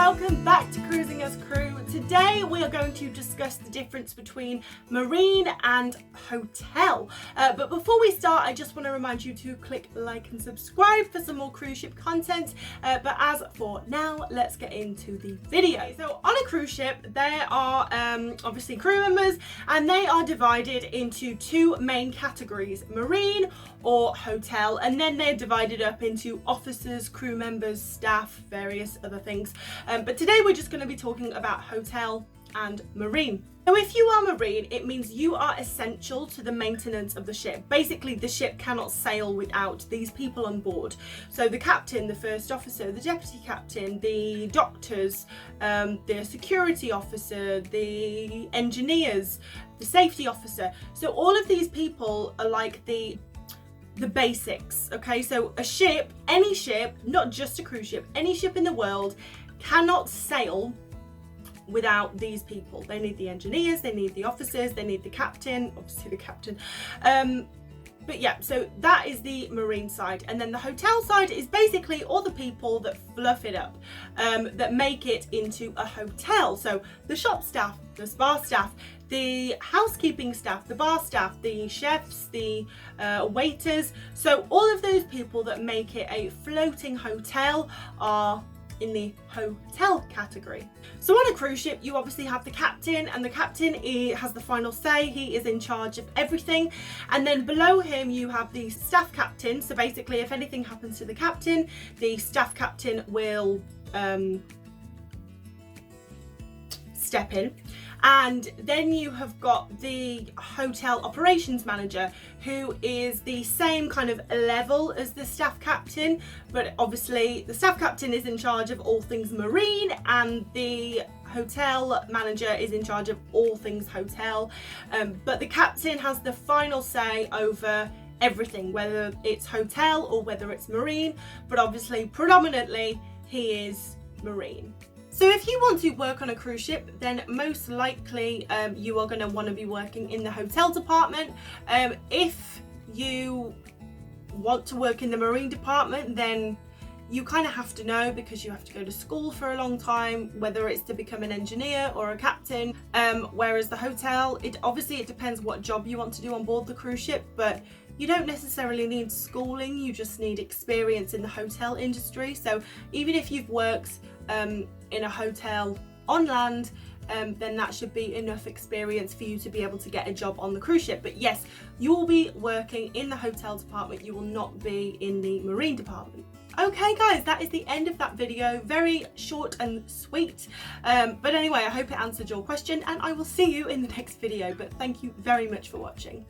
welcome back to Cruising as Crew. Today we are going to discuss the difference between marine and hotel. But before we start, I just want to remind you to click like and subscribe for some more cruise ship content. But as for now, let's get into the video. So on a cruise ship, there are obviously crew members, and they are divided into two main categories: marine or hotel, and then they're divided up into officers, crew members, staff, various other things. But today we're just going to be talking about hotel and marine. So if you are marine, it means you are essential to the maintenance of the ship. Basically, the ship cannot sail without these people on board. So the captain, the first officer, the deputy captain, the doctors, the security officer, the engineers, the safety officer. So all of these people are like the basics, okay? So a ship, any ship, not just a cruise ship, any ship in the world cannot sail without these people. They need the engineers, they need the officers, they need the captain, obviously the captain. But yeah, so that is the marine side. And then the hotel side is basically all the people that fluff it up, that make it into a hotel. So the shop staff, the spa staff, the housekeeping staff, the bar staff, the chefs, the waiters. So all of those people that make it a floating hotel are in the hotel category. So on a cruise ship, you obviously have the captain, and the captain has the final say. He is in charge of everything. And then below him you have the staff captain. So basically, if anything happens to the captain, the staff captain will step in. And then you have got the hotel operations manager, who is the same kind of level as the staff captain, but obviously the staff captain is in charge of all things marine, and the hotel manager is in charge of all things hotel. But the captain has the final say over everything, whether it's hotel or whether it's marine, but obviously predominantly he is marine. So if you want to work on a cruise ship, then most likely you are going to want to be working in the hotel department. If you want to work in the marine department, then you kind of have to know, because you have to go to school for a long time, whether it's to become an engineer or a captain. Whereas the hotel, it depends what job you want to do on board the cruise ship, but you don't necessarily need schooling, you just need experience in the hotel industry. So even if you've worked in a hotel on land, then that should be enough experience for you to be able to get a job on the cruise ship. But yes, you will be working in the hotel department, you will not be in the marine department. Okay guys, that is the end of that video. Very short and sweet. But anyway, I hope it answered your question, and I will see you in the next video. But thank you very much for watching.